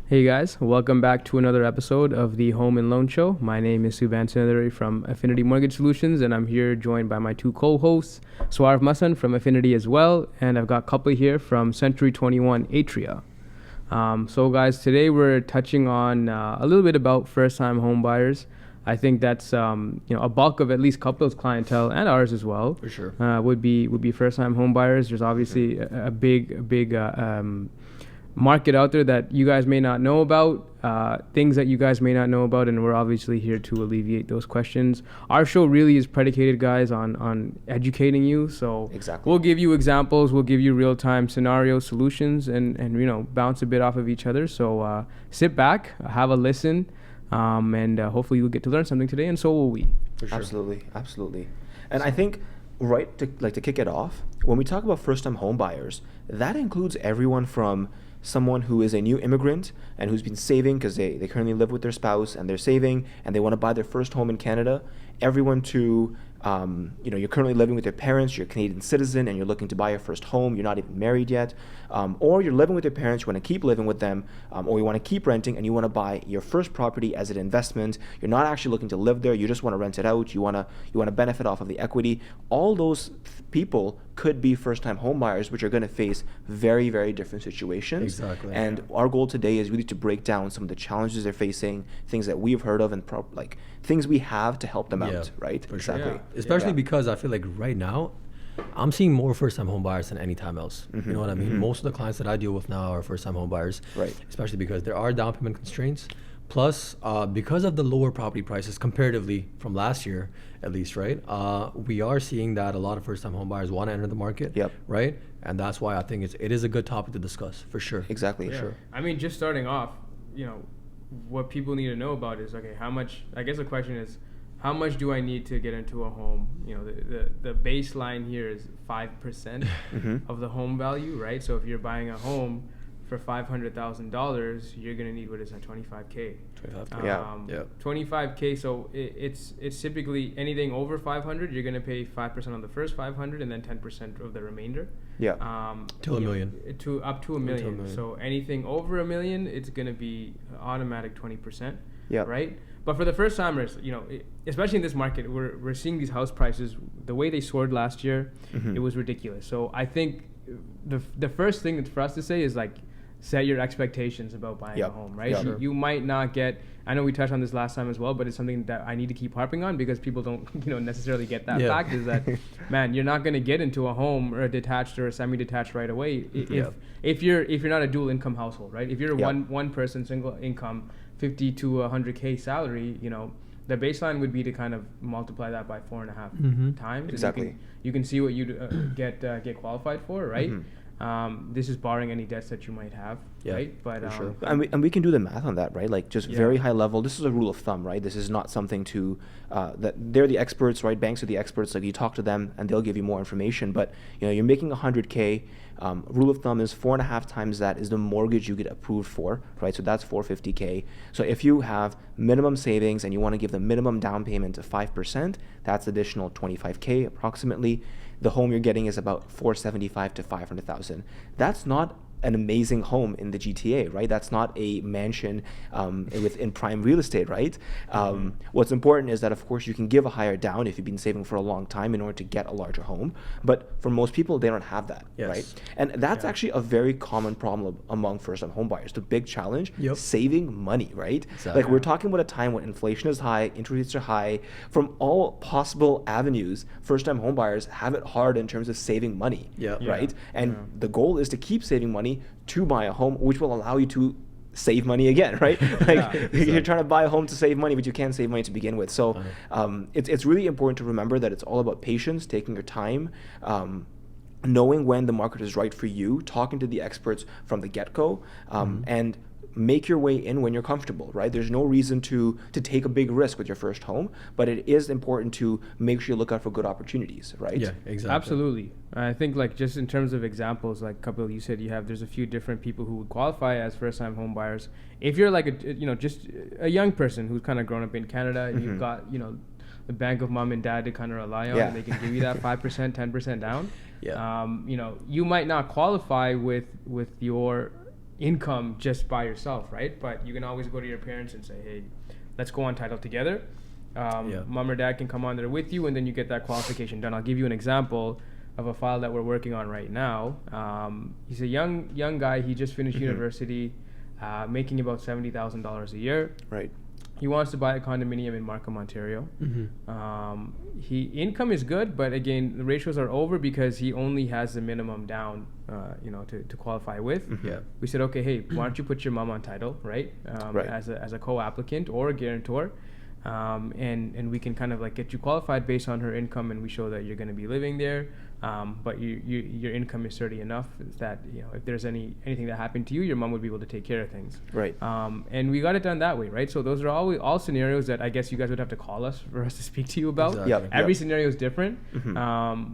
Hey guys, welcome back to another episode of the Home and Loan Show. My name is Subhan Sundarari from Affinity Mortgage Solutions, and I'm here joined by my two co-hosts, Swarv Masan from Affinity as well, and I've got Kapil here from Century 21 Atria. So guys, today we're touching on a little bit about first-time home buyers. I think that's a bulk of at least Kapil's clientele and ours as well. For sure. Would be first-time home buyers. There's obviously a big market out there that you guys may not know about, things that you guys may not know about, and we're obviously here to alleviate those questions. Our show really is predicated, guys, on educating you. So Exactly. we'll give you examples, we'll give you real-time scenario solutions, and bounce a bit off of each other. So sit back, have a listen, and hopefully you'll get to learn something today, and so will we. For sure. Absolutely. And I think to kick it off, when we talk about first-time home buyers, that includes everyone from someone who is a new immigrant and who's been saving because they currently live with their spouse and they're saving and they want to buy their first home in Canada, everyone to you're currently living with your parents, you're a Canadian citizen, and you're looking to buy your first home, you're not even married yet, or you're living with your parents, you want to keep living with them, or you want to keep renting and you want to buy your first property as an investment. You're not actually looking to live there, you just want to rent it out, you want to benefit off of the equity. All those people could be first-time home buyers, which are going to face very, very different situations. Exactly. And our goal today is really to break down some of the challenges they're facing, things that we've heard of, and things we have to help them out, right? For sure. Exactly. Yeah. Especially Yeah. because I feel like right now, I'm seeing more first-time home buyers than any time else. You know what I mean? Most of the clients that I deal with now are first-time home buyers. Right. Especially because there are down payment constraints. Plus, because of the lower property prices comparatively from last year, at least, right? We are seeing that a lot of first-time home buyers want to enter the market. Yep. Right? And that's why I think it is a good topic to discuss, for sure. Exactly. Yeah. Sure. I mean, just starting off, what people need to know about is, okay, how much, I guess the question is, how much do I need to get into a home? The baseline here is 5% of the home value, right? So if you're buying a home for $500,000, you're gonna need, what is that, 25K? 25K. Yeah. 25K. So it's typically anything over 500, you're gonna pay 5% on the first 500, and then 10% of the remainder. Yeah. Till $1 million. To up to $1 million. So anything over $1 million, it's gonna be automatic 20%. Yeah. Right. But for the first timers, especially in this market, we're seeing these house prices, the way they soared last year, it was ridiculous. So I think the first thing for us to say is, like, set your expectations about buying a home, right? Yep. You might not get, I know we touched on this last time as well, but it's something that I need to keep harping on because people don't necessarily get that fact, is that, man, you're not going to get into a home or a detached or a semi-detached right away if you're not a dual income household, right? If you're one person, single income, 50 to 100K salary, the baseline would be to kind of multiply that by 4.5 times. Exactly. And you can see what you get qualified for, right? This is barring any debts that you might have, right? But for sure. And we can do the math on that, right? Like, just very high level. This is a rule of thumb, right? This is not something to that they're the experts, right? Banks are the experts. Like, you talk to them and they'll give you more information. But you're making 100K. Rule of thumb is 4.5 times that is the mortgage you get approved for, right? So that's 450K. So if you have minimum savings and you want to give the minimum down payment of 5%, that's additional 25K approximately. The home you're getting is about 475 to 500,000. That's not an amazing home in the GTA, right? That's not a mansion within prime real estate, right? What's important is that, of course, you can give a higher down if you've been saving for a long time in order to get a larger home. But for most people, they don't have that, right? And that's actually a very common problem among first-time home buyers. The big challenge, saving money, right? Exactly. Like, we're talking about a time when inflation is high, interest rates are high. From all possible avenues, first-time home buyers have it hard in terms of saving money, right? And the goal is to keep saving money to buy a home, which will allow you to save money again, right? You're trying to buy a home to save money, but you can't save money to begin with. So it's really important to remember that it's all about patience, taking your time, knowing when the market is right for you, talking to the experts from the get-go, and make your way in when you're comfortable, right? There's no reason to take a big risk with your first home, but it is important to make sure you look out for good opportunities, right? Yeah, exactly. Absolutely. I think, like, just in terms of examples, like Kapil, you said there's a few different people who would qualify as first-time home buyers. If you're like just a young person who's kind of grown up in Canada, and you've got the bank of mom and dad to kind of rely on, and they can give you that 5%, 10% down. You might not qualify with your income just by yourself, right? But you can always go to your parents and say, hey, let's go on title together. Mom or dad can come on there with you, and then you get that qualification done. I'll give you an example of a file that we're working on right now. He's a young guy. He just finished university, making about $70,000 a year. Right. He wants to buy a condominium in Markham, Ontario. He income is good, but again, the ratios are over because he only has the minimum down, to qualify with. Yeah. We said, okay, hey, why don't you put your mom on title, right? As a co-applicant or a guarantor. And we can kind of like get you qualified based on her income, and we show that you're going to be living there. But your income is sturdy enough that, if there's anything that happened to you, your mom would be able to take care of things. Right. And we got it done that way, right? So those are all scenarios that I guess you guys would have to call us for us to speak to you about. Exactly. Every scenario is different.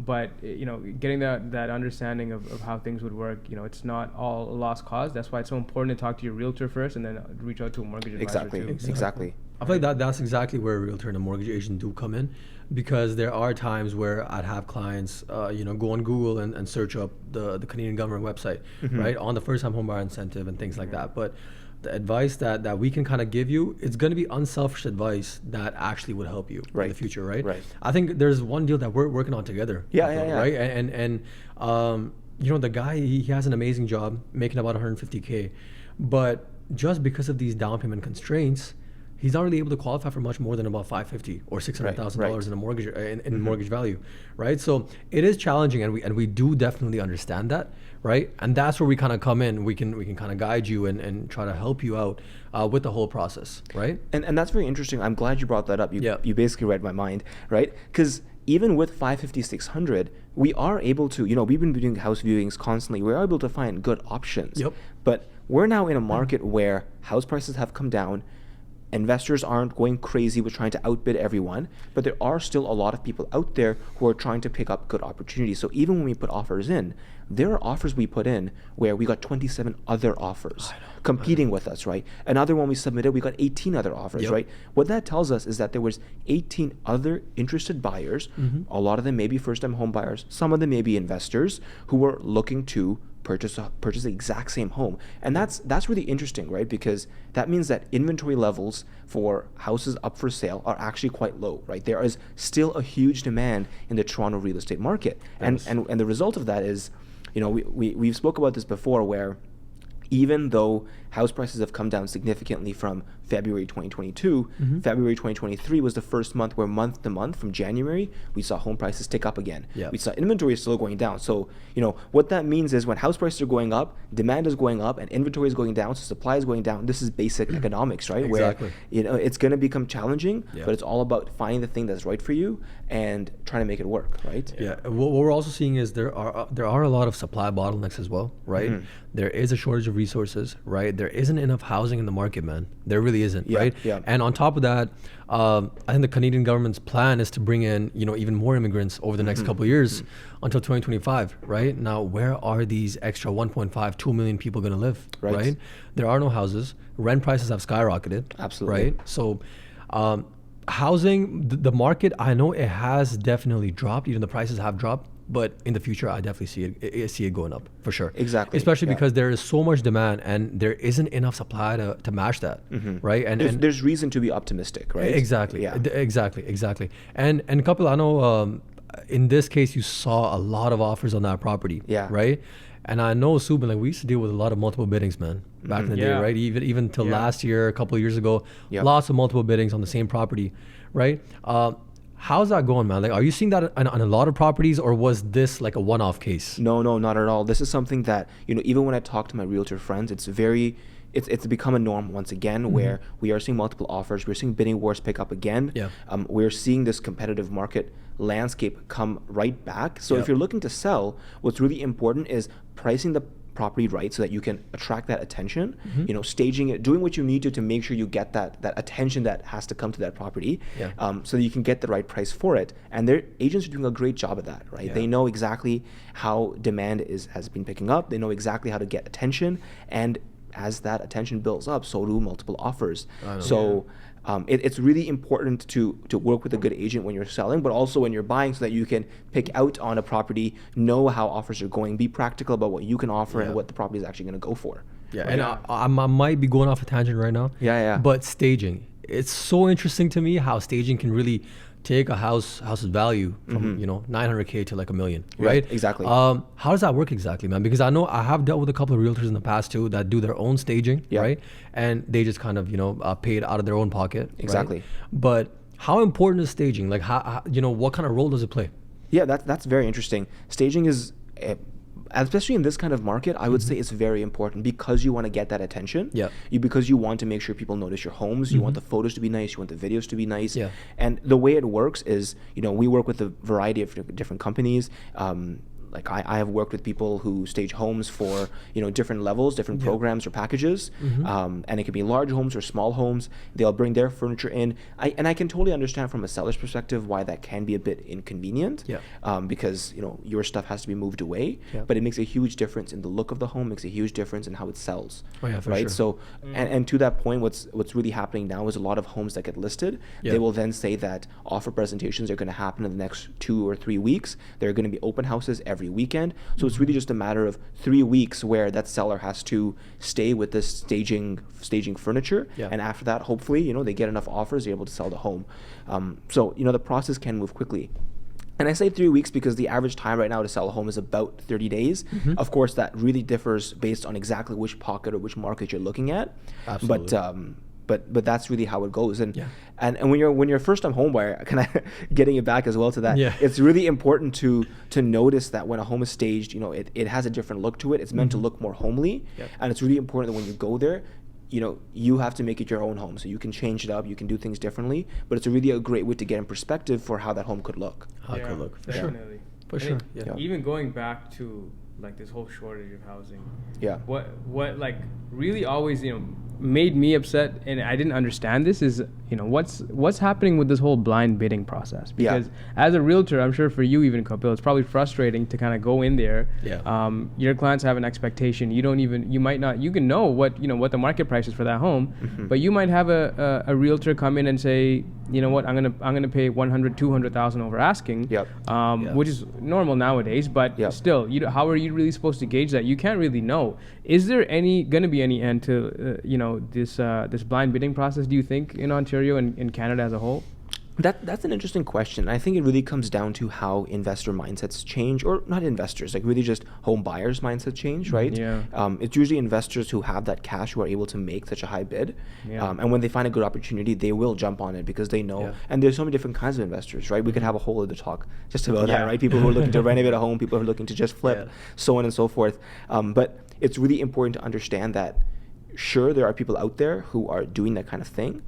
But getting that understanding of how things would work, it's not all a lost cause. That's why it's so important to talk to your realtor first and then reach out to a mortgage advisor too. Exactly. I feel like that's exactly where a realtor and a mortgage agent do come in, because there are times where I'd have clients, go on Google and search up the Canadian government website, right, on the first-time homebuyer incentive and things like that. But the advice that we can kind of give you, it's going to be unselfish advice that actually would help you in the future, right? Right. I think there's one deal that we're working on together. Right? And the guy, he has an amazing job, making about $150K, but just because of these down payment constraints, he's not really able to qualify for much more than about $550,000 or $600,000 in a mortgage in mortgage value, right? So it is challenging, and we do definitely understand that, right? And that's where we kind of come in. We can kind of guide you and try to help you out with the whole process, right? And that's very interesting. I'm glad you brought that up. You basically read my mind, right? Because even with 550, 600, we are able to, we've been doing house viewings constantly. We're able to find good options. Yep. But we're now in a market where house prices have come down. Investors aren't going crazy with trying to outbid everyone, but there are still a lot of people out there who are trying to pick up good opportunities. So even when we put offers in, there are offers we put in where we got 27 other offers competing with us, right? Another one we submitted, we got 18 other offers, right? What that tells us is that there was 18 other interested buyers. A lot of them may be first-time home buyers. Some of them may be investors who were looking to purchase the exact same home. And that's really interesting, right? Because that means that inventory levels for houses up for sale are actually quite low, right? There is still a huge demand in the Toronto real estate market. And the result of that is, we've spoke about this before, where even though house prices have come down significantly from February 2022, February 2023 was the first month where month to month from January, we saw home prices tick up again. We saw inventory still going down. So, what that means is when house prices are going up, demand is going up and inventory is going down, so supply is going down. This is basic economics, right? Exactly. Where, it's going to become challenging, but it's all about finding the thing that's right for you and trying to make it work, right? What we're also seeing is there are a lot of supply bottlenecks as well, right? There is a shortage of resources, right? There isn't enough housing in the market, man. There really isn't, right? And on top of that, I think the Canadian government's plan is to bring in, even more immigrants over the next couple of years until 2025, right? Now, where are these extra 1.5, 2 million people going to live, right? There are no houses. Rent prices have skyrocketed. Absolutely. Right? So, housing, the market, I know it has definitely dropped. Even the prices have dropped. But in the future, I definitely see it going up for sure. Exactly. Especially because there is so much demand and there isn't enough supply to match that, right? And there's reason to be optimistic, right? Exactly. Exactly. And Kapil, I know in this case you saw a lot of offers on that property, right? And I know, Subin, we used to deal with a lot of multiple biddings, man, back in the day, right? Even till last year, a couple of years ago, lots of multiple biddings on the same property, right? How's that going, man? Like, are you seeing that on a lot of properties, or was this like a one-off case? No, not at all. This is something that, even when I talk to my realtor friends, it's become a norm once again, where we are seeing multiple offers. We're seeing bidding wars pick up again. We're seeing this competitive market landscape come right back. So if you're looking to sell, what's really important is pricing the property right so that you can attract that attention, staging it, doing what you need to make sure you get that attention that has to come to that property, so that you can get the right price for it. And their agents are doing a great job of that, right? They know exactly how demand has been picking up. They know exactly how to get attention, and as that attention builds up, so do multiple offers. So it's really important to work with a good agent when you're selling, but also when you're buying, so that you can pick out on a property, know how offers are going, be practical about what you can offer and what the property is actually going to go for. Yeah, and I might be going off a tangent right now. Yeah. But staging, it's so interesting to me how staging can really take a house's value from 900K to like $1 million, right? Exactly. How does that work exactly, man? Because I know I have dealt with a couple of realtors in the past too that do their own staging, right? And they just kind of pay it out of their own pocket. Exactly. Right? But how important is staging? Like how what kind of role does it play? Yeah, that's very interesting. Staging is, especially in this kind of market, I would say it's very important because you want to get that attention. Yeah. Because you want to make sure people notice your homes. You want the photos to be nice. You want the videos to be nice. Yeah. And the way it works is, we work with a variety of different companies. Like I have worked with people who stage homes for different levels, different programs or packages, and it can be large homes or small homes. They'll bring their furniture in, and I can totally understand from a seller's perspective why that can be a bit inconvenient. Because your stuff has to be moved away, but it makes a huge difference in the look of the home, makes a huge difference in how it sells. For right. Sure. So and to that point, what's really happening now is a lot of homes that get listed, they will then say that offer presentations are going to happen in the next 2 or 3 weeks. There are going to be open houses every weekend. So it's really just a matter of 3 weeks where that seller has to stay with this staging furniture. And after that, hopefully, they get enough offers, they're able to sell the home. So the process can move quickly. And I say 3 weeks because the average time right now to sell a home is about 30 days. Of course, that really differs based on exactly which pocket or which market you're looking at. Absolutely. But that's really how it goes. And when you're a first time home buyer, kind of getting it back as well to that, it's really important to notice that when a home is staged, it has a different look to it. It's meant to look more homely, and it's really important that when you go there, you have to make it your own home. So you can change it up, you can do things differently, but it's really a great way to get in perspective for how that home could look. How it could look, for definitely. sure. For sure. Even going back to like this whole shortage of housing. What like really always made me upset, and I didn't understand this, is what's happening with this whole blind bidding process, because as a realtor, I'm sure for you even, Kapil, it's probably frustrating to kind of go in there. Your clients have an expectation. You can know what the market price is for that home, but you might have a realtor come in and say, I'm gonna pay 200,000 over asking, which is normal nowadays, but still, how are you really supposed to gauge that? You can't really know. Is there gonna be any end to this blind bidding process, do you think, in Ontario and in Canada as a whole? That's an interesting question. I think it really comes down to how investor mindsets change, or not investors, like really just home buyers' mindset change, right? It's usually investors who have that cash who are able to make such a high bid. And when they find a good opportunity, they will jump on it because they know. And there's so many different kinds of investors, right? We could have a whole other talk just about that, right? People who are looking to renovate a home, people who are looking to just flip, so on and so forth. But it's really important to understand that, sure, there are people out there who are doing that kind of thing.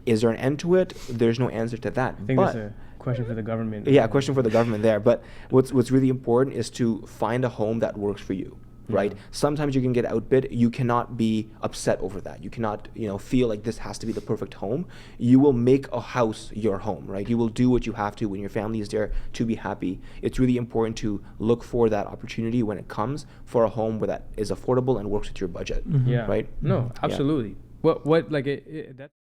Is there an end to it? There's no answer to that. I think that's a question for the government. Yeah, a question for the government there. But what's really important is to find a home that works for you, right? Sometimes you can get outbid. You cannot be upset over that. You cannot, feel like this has to be the perfect home. You will make a house your home, right? You will do what you have to when your family is there to be happy. It's really important to look for that opportunity when it comes for a home where that is affordable and works with your budget, right? No, absolutely. What like that.